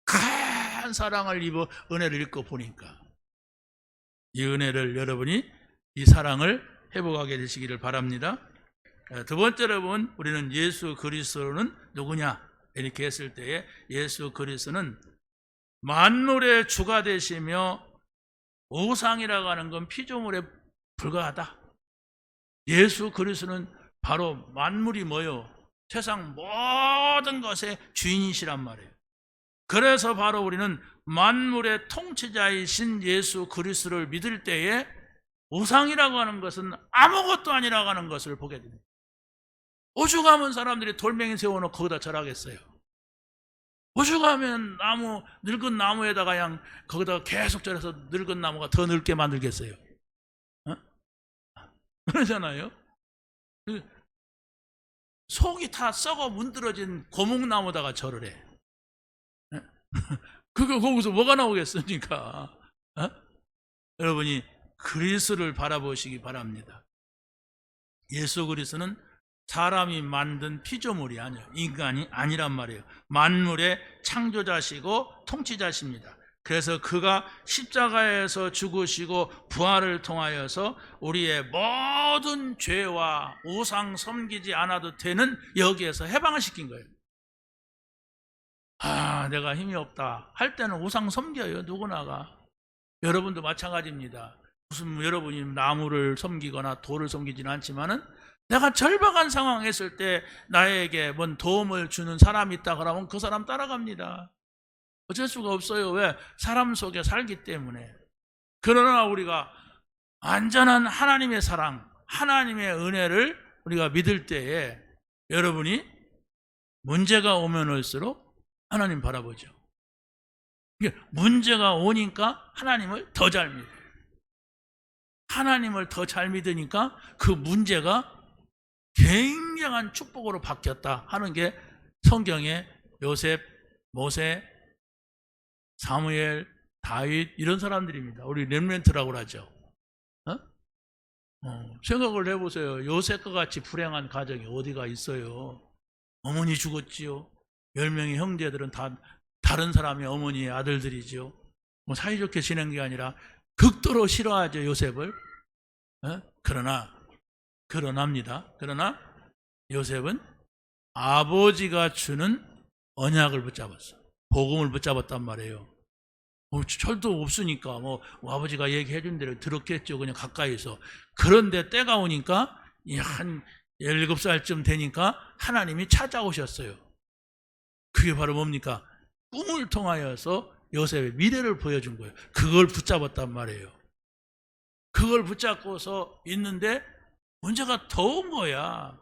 큰 사랑을 은혜를 읽고 보니까 이 은혜를 여러분이 이 사랑을 회복하게 되시기를 바랍니다. 두 번째로 보면 우리는 예수 그리스도는 누구냐 이렇게 했을 때에 예수 그리스도는 만물의 주가 되시며 우상이라고 하는 건 피조물에 불과하다. 예수 그리스도는 바로 만물이 세상 모든 것의 주인이시란 말이에요. 그래서 바로 우리는 만물의 통치자이신 예수 그리스도를 믿을 때에 우상이라고 하는 것은 아무것도 아니라고 하는 것을 보게 됩니다. 오죽하면 사람들이 돌멩이 세워놓고 거기다 절하겠어요. 오죽하면 늙은 나무에다가 그냥 거기다 계속 절해서 늙은 나무가 더 늙게 만들겠어요. 어? 그러잖아요. 속이 다 썩어 문드러진 고목나무다가 절을 해. 거기서 뭐가 나오겠습니까? 어? 여러분이 그리스도를 바라보시기 바랍니다. 예수 그리스도는 사람이 만든 피조물이 아니에요. 인간이 아니란 말이에요. 만물의 창조자시고 통치자십니다. 그래서 그가 십자가에서 죽으시고 부활을 통하여서 우리의 모든 죄와 우상 섬기지 않아도 되는 여기에서 해방을 시킨 거예요. 내가 힘이 없다 할 때는 우상 섬겨요. 누구나가. 여러분도 마찬가지입니다. 무슨 여러분이 나무를 섬기거나 돌을 섬기지는 않지만은 내가 절박한 상황에 있을 때 나에게 뭔 도움을 주는 사람이 있다 그러면 그 사람 따라갑니다. 어쩔 수가 없어요. 왜? 사람 속에 살기 때문에. 그러나 우리가 완전한 하나님의 사랑, 하나님의 은혜를 우리가 믿을 때에 여러분이 문제가 오면 올수록 하나님 바라보죠. 문제가 오니까 하나님을 더 잘 믿어요. 하나님을 더 잘 믿으니까 그 문제가 굉장한 축복으로 바뀌었다 하는 게 성경의 요셉, 모세, 사무엘, 다윗 이런 사람들입니다. 우리 렘넌트라고 하죠. 생각을 해보세요. 요셉과 같이 불행한 가정이 어디가 있어요. 어머니 죽었지요. 10명의 형제들은 다 다른 사람의 어머니의 아들들이죠. 뭐 사이좋게 지낸 게 아니라 극도로 싫어하죠, 요셉을. 그러나 요셉은 아버지가 주는 언약을 붙잡았어. 복음을 붙잡았단 말이에요. 철도 없으니까 아버지가 얘기해 준 대로 들었겠죠. 그냥 가까이서. 그런데 때가 오니까 한 17살쯤 되니까 하나님이 찾아오셨어요. 그게 바로 뭡니까? 꿈을 통하여서 요셉의 미래를 보여준 거예요. 그걸 붙잡았단 말이에요. 그걸 붙잡고서 있는데 문제가 더 온 거야.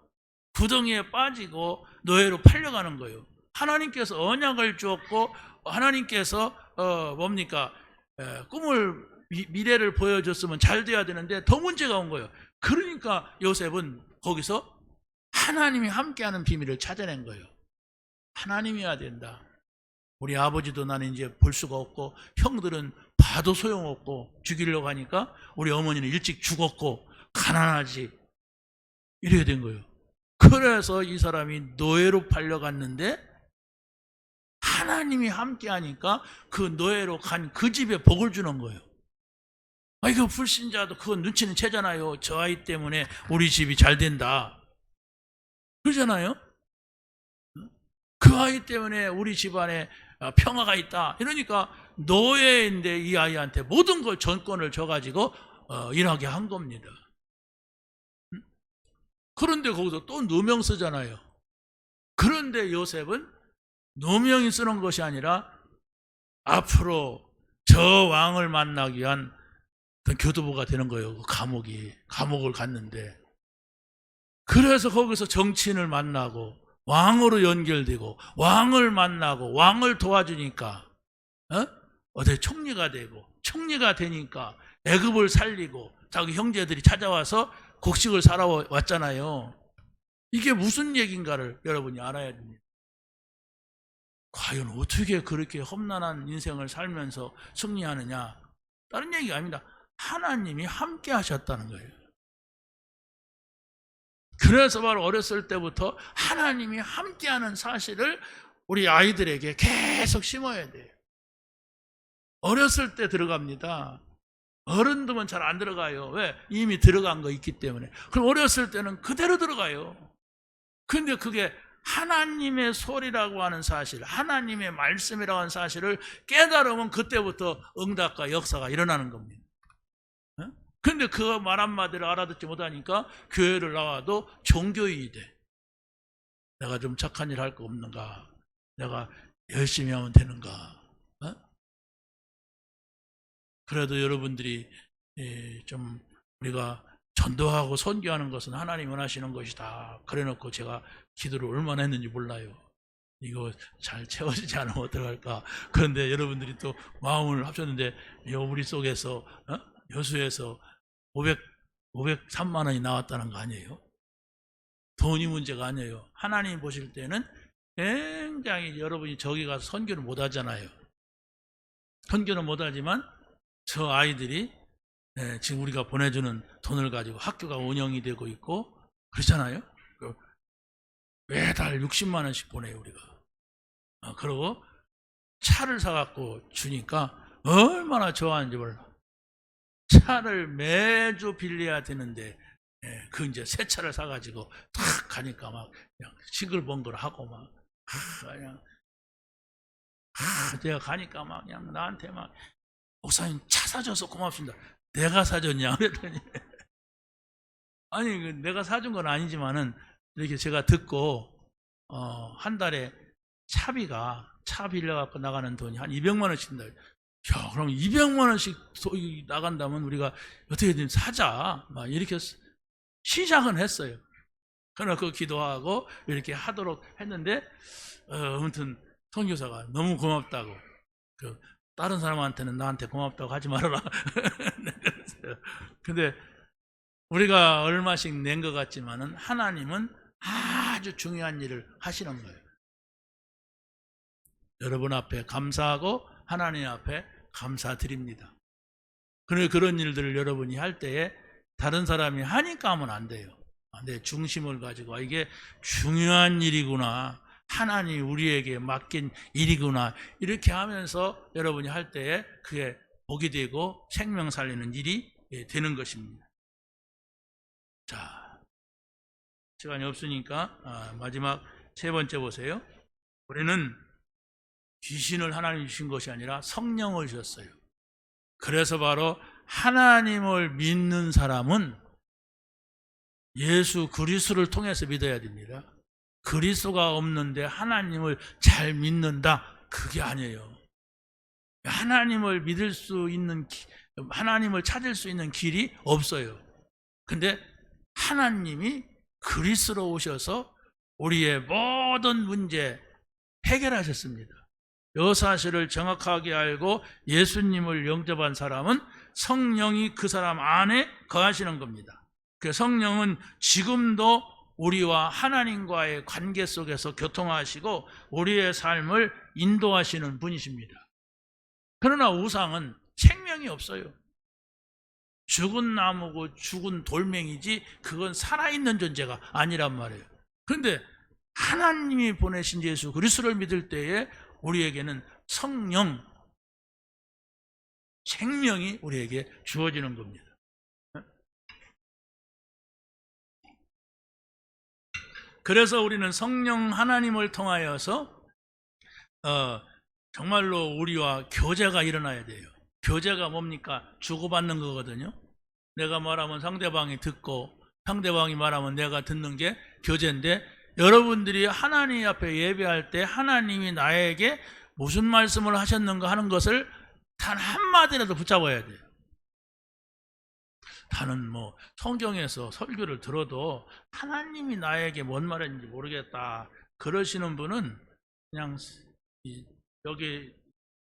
구덩이에 빠지고 노예로 팔려가는 거예요. 하나님께서 언약을 주었고 하나님께서 꿈을 미래를 보여줬으면 잘 돼야 되는데 더 문제가 온 거예요. 그러니까 요셉은 거기서 하나님이 함께하는 비밀을 찾아낸 거예요. 하나님이어야 된다. 우리 아버지도 나는 이제 볼 수가 없고 형들은 봐도 소용없고 죽이려고 하니까 우리 어머니는 일찍 죽었고 가난하지 이렇게 된 거예요. 그래서 이 사람이 노예로 팔려갔는데 하나님이 함께하니까 그 노예로 간 그 집에 복을 주는 거예요. 이거 불신자도 그건 눈치는 채잖아요. 저 아이 때문에 우리 집이 잘 된다. 그러잖아요. 그 아이 때문에 우리 집안에 평화가 있다. 이러니까 노예인데 이 아이한테 모든 걸 전권을 줘가지고 일하게 한 겁니다. 그런데 거기서 또 누명 쓰잖아요. 그런데 요셉은 누명이 쓰는 것이 아니라 앞으로 저 왕을 만나기 위한 교두보가 되는 거예요. 그 감옥을 갔는데. 그래서 거기서 정치인을 만나고 왕으로 연결되고 왕을 만나고 왕을 도와주니까 어디 총리가 되고 총리가 되니까 애굽을 살리고 자기 형제들이 찾아와서 곡식을 사러 왔잖아요. 이게 무슨 얘기인가를 여러분이 알아야 됩니다. 과연 어떻게 그렇게 험난한 인생을 살면서 승리하느냐? 다른 얘기가 아닙니다. 하나님이 함께 하셨다는 거예요. 그래서 바로 어렸을 때부터 하나님이 함께하는 사실을 우리 아이들에게 계속 심어야 돼요. 어렸을 때 들어갑니다. 어른들은 잘 안 들어가요. 왜? 이미 들어간 거 있기 때문에. 그럼 어렸을 때는 그대로 들어가요. 근데 그게 하나님의 소리라고 하는 사실, 하나님의 말씀이라고 하는 사실을 깨달으면 그때부터 응답과 역사가 일어나는 겁니다. 근데 그 말 한마디를 알아듣지 못하니까 교회를 나와도 종교인이 돼. 내가 좀 착한 일 할 거 없는가? 내가 열심히 하면 되는가? 어? 그래도 여러분들이 좀 우리가 전도하고 선교하는 것은 하나님 원하시는 것이다. 그래놓고 제가 기도를 얼마나 했는지 몰라요. 이거 잘 채워지지 않으면 어떡할까. 그런데 여러분들이 또 마음을 합쳤는데 우리 속에서 여수에서 503만 원이 나왔다는 거 아니에요? 돈이 문제가 아니에요. 하나님 보실 때는 굉장히 여러분이 저기 가서 선교를 못 하잖아요. 선교는 못 하지만 저 아이들이 지금 우리가 보내주는 돈을 가지고 학교가 운영이 되고 있고 그렇잖아요. 매달 60만 원씩 보내요 우리가. 그리고 차를 사갖고 주니까 얼마나 좋아하는지 몰라. 차를 매주 빌려야 되는데 그 이제 새 차를 사가지고 탁 가니까 막 그냥 시글벙글 하고 막 그냥 내가 가니까 막 그냥 나한테 막 목사님 차 사줘서 고맙습니다. 내가 사줬냐 그랬더니 아니 내가 사준 건 아니지만은 이렇게 제가 듣고 한 달에 차비가 차 빌려갖고 나가는 돈이 한 200만 원씩 나요. 야, 그럼 200만 원씩 나간다면 우리가 어떻게든 사자. 막 이렇게 시작은 했어요. 그래서 기도하고 이렇게 하도록 했는데, 아무튼 선교사가 너무 고맙다고. 다른 사람한테는 나한테 고맙다고 하지 말아라. 근데 우리가 얼마씩 낸 것 같지만은 하나님은 아주 중요한 일을 하시는 거예요. 여러분 앞에 감사하고 하나님 앞에 감사드립니다. 그런 일들을 여러분이 할 때에 다른 사람이 하니까 하면 안 돼요. 내 중심을 가지고 이게 중요한 일이구나. 하나님 우리에게 맡긴 일이구나. 이렇게 하면서 여러분이 할 때에 그게 복이 되고 생명 살리는 일이 되는 것입니다. 자, 시간이 없으니까 마지막 세 번째 보세요. 우리는 귀신을 하나님 주신 것이 아니라 성령을 주셨어요. 그래서 바로 하나님을 믿는 사람은 예수 그리스도를 통해서 믿어야 됩니다. 그리스도가 없는데 하나님을 잘 믿는다? 그게 아니에요. 하나님을 믿을 수 있는, 하나님을 찾을 수 있는 길이 없어요. 근데 하나님이 그리스도로 오셔서 우리의 모든 문제 해결하셨습니다. 이 사실을 정확하게 알고 예수님을 영접한 사람은 성령이 그 사람 안에 거하시는 겁니다. 그 성령은 지금도 우리와 하나님과의 관계 속에서 교통하시고 우리의 삶을 인도하시는 분이십니다. 그러나 우상은 생명이 없어요. 죽은 나무고 죽은 돌멩이지 그건 살아있는 존재가 아니란 말이에요. 그런데 하나님이 보내신 예수 그리스도를 믿을 때에 우리에게는 성령, 생명이 우리에게 주어지는 겁니다. 그래서 우리는 성령 하나님을 통하여서 정말로 우리와 교제가 일어나야 돼요. 교제가 뭡니까? 주고받는 거거든요. 내가 말하면 상대방이 듣고 상대방이 말하면 내가 듣는 게 교제인데, 여러분들이 하나님 앞에 예배할 때 하나님이 나에게 무슨 말씀을 하셨는가 하는 것을 단 한마디라도 붙잡아야 돼요. 나는 성경에서 설교를 들어도 하나님이 나에게 뭔 말했는지 모르겠다 그러시는 분은 그냥 여기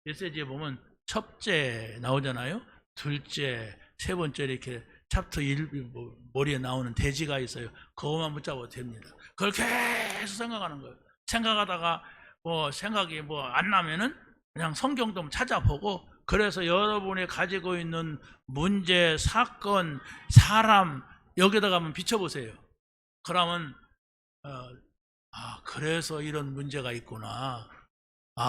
메시지에 보면 첫째 나오잖아요. 둘째, 세 번째 이렇게 챕터 1 머리에 나오는 대지가 있어요. 그것만 붙잡아도 됩니다. 그걸 계속 생각하는 거예요. 생각하다가 생각이 안 나면은 그냥 성경 좀 찾아보고, 그래서 여러분이 가지고 있는 문제, 사건, 사람 여기다가 한번 비춰보세요. 그러면 그래서 이런 문제가 있구나.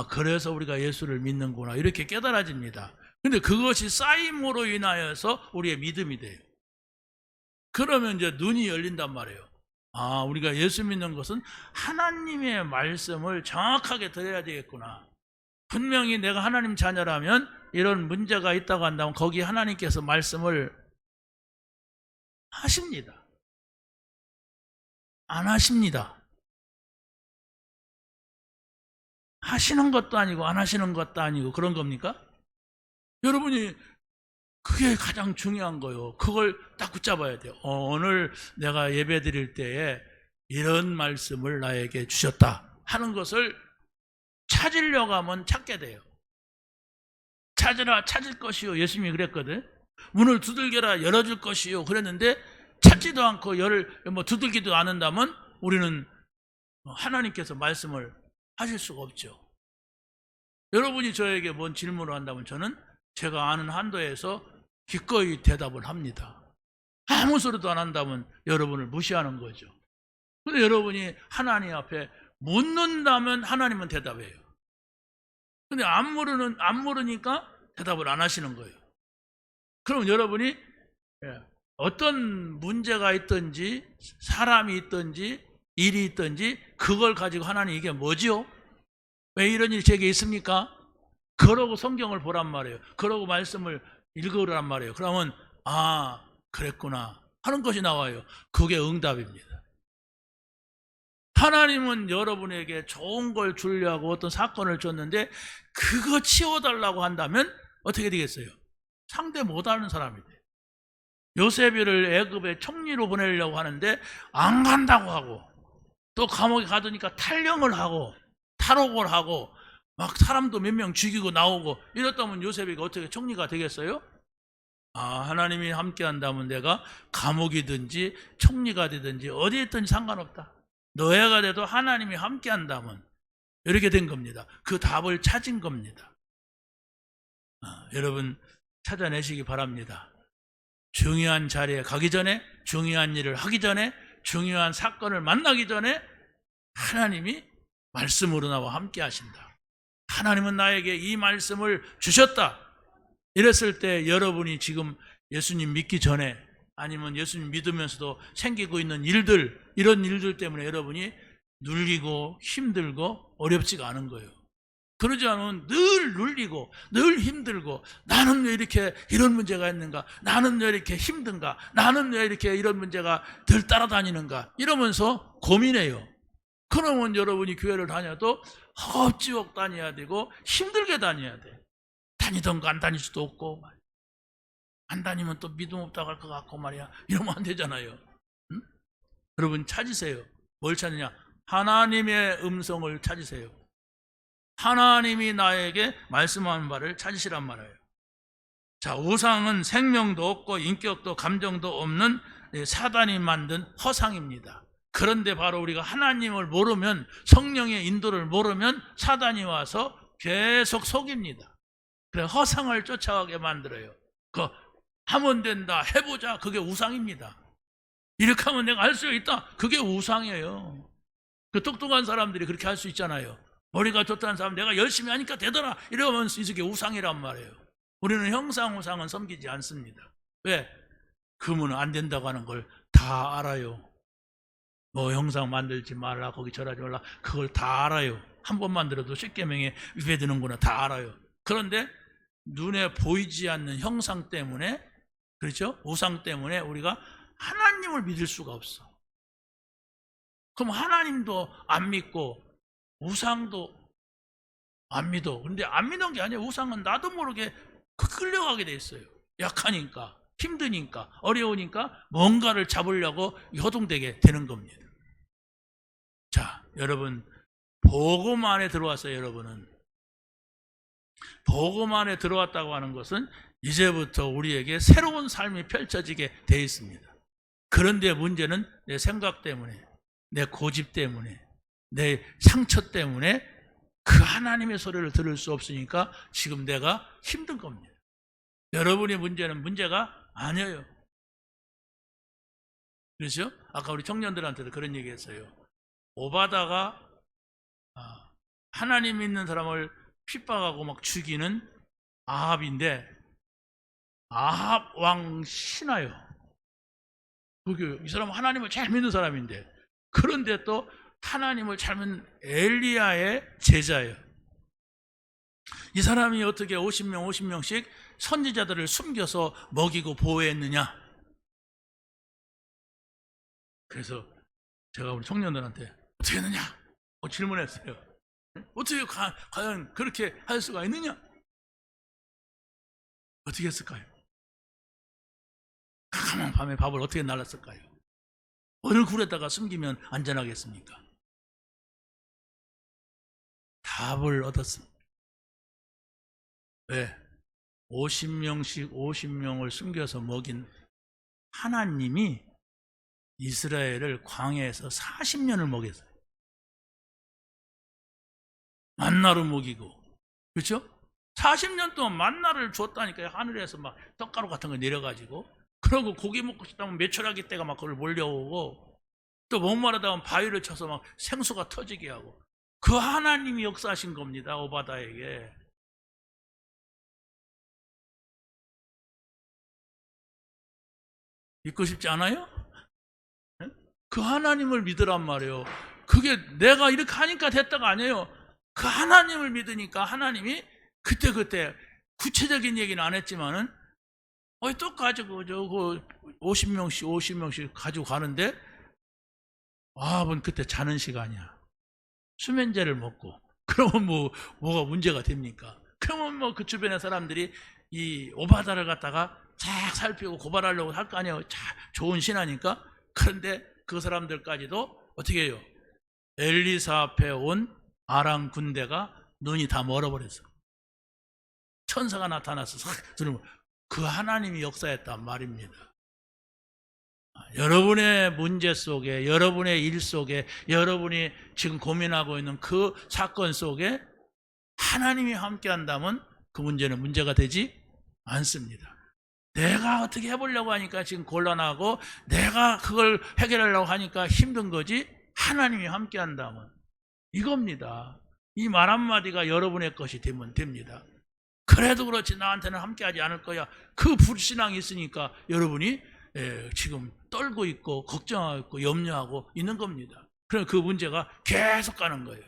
그래서 우리가 예수를 믿는구나. 이렇게 깨달아집니다. 근데 그것이 쌓임으로 인하여서 우리의 믿음이 돼요. 그러면 이제 눈이 열린단 말이에요. 우리가 예수 믿는 것은 하나님의 말씀을 정확하게 들어야 되겠구나. 분명히 내가 하나님 자녀라면 이런 문제가 있다고 한다면 거기 하나님께서 말씀을 하십니다. 안 하십니다. 하시는 것도 아니고 안 하시는 것도 아니고 그런 겁니까? 여러분이 그게 가장 중요한 거예요. 그걸 딱 붙잡아야 돼요. 오늘 내가 예배 드릴 때에 이런 말씀을 나에게 주셨다 하는 것을 찾으려고 하면 찾게 돼요. 찾으라 찾을 것이요. 예수님이 그랬거든. 문을 두들겨라 열어줄 것이요. 그랬는데 찾지도 않고 두들기도 않는다면 우리는 하나님께서 말씀을 하실 수가 없죠. 여러분이 저에게 뭔 질문을 한다면 저는 제가 아는 한도에서 기꺼이 대답을 합니다. 아무 소리도 안 한다면 여러분을 무시하는 거죠. 근데 여러분이 하나님 앞에 묻는다면 하나님은 대답해요. 근데 안 물으니까 대답을 안 하시는 거예요. 그럼 여러분이 어떤 문제가 있든지 사람이 있든지 일이 있든지 그걸 가지고 하나님 이게 뭐지요? 왜 이런 일이 제게 있습니까? 그러고 성경을 보란 말이에요. 그러고 말씀을 읽으란 말이에요. 그러면 그랬구나 하는 것이 나와요. 그게 응답입니다. 하나님은 여러분에게 좋은 걸 주려고 어떤 사건을 줬는데 그거 치워달라고 한다면 어떻게 되겠어요? 상대 못하는 사람이 돼요. 요셉을 애굽에 총리로 보내려고 하는데 안 간다고 하고 또 감옥에 가두니까 탈령을 하고 탈옥을 하고 막 사람도 몇 명 죽이고 나오고 이렇다면 요셉이 어떻게 총리가 되겠어요? 하나님이 함께 한다면 내가 감옥이든지 총리가 되든지 어디에 있든지 상관없다. 노예가 돼도 하나님이 함께 한다면 이렇게 된 겁니다. 그 답을 찾은 겁니다. 여러분 찾아내시기 바랍니다. 중요한 자리에 가기 전에, 중요한 일을 하기 전에, 중요한 사건을 만나기 전에 하나님이 말씀으로 나와 함께 하신다. 하나님은 나에게 이 말씀을 주셨다. 이랬을 때 여러분이 지금 예수님 믿기 전에 아니면 예수님 믿으면서도 생기고 있는 일들, 이런 일들 때문에 여러분이 눌리고 힘들고 어렵지가 않은 거예요. 그러지 않으면 늘 눌리고 늘 힘들고 나는 왜 이렇게 이런 문제가 있는가, 나는 왜 이렇게 힘든가, 나는 왜 이렇게 이런 문제가 늘 따라다니는가 이러면서 고민해요. 그러면 여러분이 교회를 다녀도 허겁지겁 다녀야 되고 힘들게 다녀야 돼. 다니던 거 안 다닐 수도 없고 안 다니면 또 믿음 없다고 할 것 같고 말이야. 이러면 안 되잖아요. 응? 여러분 찾으세요. 뭘 찾느냐? 하나님의 음성을 찾으세요. 하나님이 나에게 말씀하는 바를 찾으시란 말이에요. 자, 우상은 생명도 없고 인격도 감정도 없는 사단이 만든 허상입니다. 그런데 바로 우리가 하나님을 모르면, 성령의 인도를 모르면 사단이 와서 계속 속입니다. 그래 허상을 쫓아가게 만들어요. 하면 된다, 해보자, 그게 우상입니다. 이렇게 하면 내가 할 수 있다, 그게 우상이에요. 그 똑똑한 사람들이 그렇게 할 수 있잖아요. 머리가 좋다는 사람, 내가 열심히 하니까 되더라 이러면서 이게 우상이란 말이에요. 우리는 형상 우상은 섬기지 않습니다. 왜? 그러면 안 된다고 하는 걸 다 알아요. 뭐 형상 만들지 말라, 거기 절하지 말라, 그걸 다 알아요. 한 번만 들어도 십계명에 위배되는구나 다 알아요. 그런데 눈에 보이지 않는 형상 때문에, 그렇죠? 우상 때문에 우리가 하나님을 믿을 수가 없어. 그럼 하나님도 안 믿고 우상도 안 믿어. 근데 안 믿는 게 아니에요. 우상은 나도 모르게 끌려가게 돼 있어요. 약하니까, 힘드니까, 어려우니까 뭔가를 잡으려고 허둥대게 되는 겁니다. 자, 여러분 복음 안에 들어왔어요. 여러분은 복음 안에 들어왔다고 하는 것은 이제부터 우리에게 새로운 삶이 펼쳐지게 돼 있습니다. 그런데 문제는 내 생각 때문에, 내 고집 때문에, 내 상처 때문에 그 하나님의 소리를 들을 수 없으니까 지금 내가 힘든 겁니다. 여러분의 문제는 문제가 아니에요. 그렇죠? 아까 우리 청년들한테도 그런 얘기 했어요. 오바다가 하나님 믿는 사람을 핍박하고 막 죽이는 아합인데, 아합 왕 신하요. 이 사람은 하나님을 잘 믿는 사람인데, 그런데 또 하나님을 잘 믿는 엘리야의 제자예요. 이 사람이 어떻게 50명씩 선지자들을 숨겨서 먹이고 보호했느냐? 그래서 제가 우리 청년들한테 어떻게 했느냐? 질문했어요. 어떻게 과연 그렇게 할 수가 있느냐? 어떻게 했을까요? 깜깜한 밤에 밥을 어떻게 날랐을까요? 어느 굴에다가 숨기면 안전하겠습니까? 답을 얻었습니다. 왜? 50명씩 50명을 숨겨서 먹인 하나님이 이스라엘을 광야에서 40년을 먹였어요. 만나로 먹이고, 그렇죠? 40년 동안 만나를 줬다니까요. 하늘에서 막 떡가루 같은 거 내려가지고. 그러고 고기 먹고 싶다면 메추라기 떼가 막 그걸 몰려오고, 또 목마르다면 바위를 쳐서 막 생수가 터지게 하고. 그 하나님이 역사하신 겁니다. 오바다에게. 믿고 싶지 않아요? 그 하나님을 믿으란 말이에요. 그게 내가 이렇게 하니까 됐다가 아니에요. 그 하나님을 믿으니까 하나님이 그때 구체적인 얘기는 안 했지만은 또 가지고 저거 50명씩 가지고 가는데 그때 자는 시간이야. 수면제를 먹고 그러면 뭐가 문제가 됩니까? 그러면 그 주변의 사람들이 이 오바다를 갖다가 쫙 살피고 고발하려고 할 거 아니에요. 좋은 신하니까. 그런데 그 사람들까지도 어떻게 해요? 엘리사 앞에 온 아람 군대가 눈이 다 멀어버렸어. 천사가 나타나서 들으면 그 하나님이 역사했단 말입니다. 여러분의 문제 속에, 여러분의 일 속에, 여러분이 지금 고민하고 있는 그 사건 속에 하나님이 함께 한다면 그 문제는 문제가 되지 않습니다. 내가 어떻게 해보려고 하니까 지금 곤란하고 내가 그걸 해결하려고 하니까 힘든 거지, 하나님이 함께 한다면 이겁니다. 이 말 한마디가 여러분의 것이 되면 됩니다. 그래도 그렇지 나한테는 함께하지 않을 거야. 그 불신앙이 있으니까 여러분이 지금 떨고 있고 걱정하고 있고 염려하고 있는 겁니다. 그럼 그 문제가 계속 가는 거예요.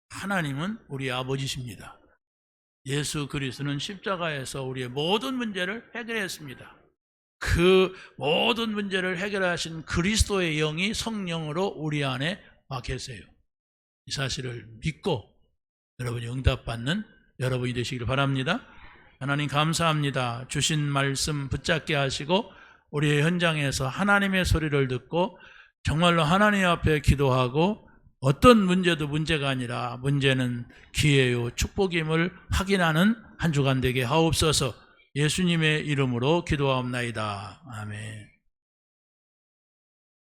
하나님은 우리 아버지십니다. 예수 그리스도는 십자가에서 우리의 모든 문제를 해결했습니다. 그 모든 문제를 해결하신 그리스도의 영이 성령으로 우리 안에 와 계세요. 이 사실을 믿고 여러분이 응답받는 여러분이 되시길 바랍니다. 하나님 감사합니다. 주신 말씀 붙잡게 하시고 우리의 현장에서 하나님의 소리를 듣고 정말로 하나님 앞에 기도하고 어떤 문제도 문제가 아니라 문제는 기회요 축복임을 확인하는 한 주간 되게 하옵소서. 예수님의 이름으로 기도하옵나이다. 아멘.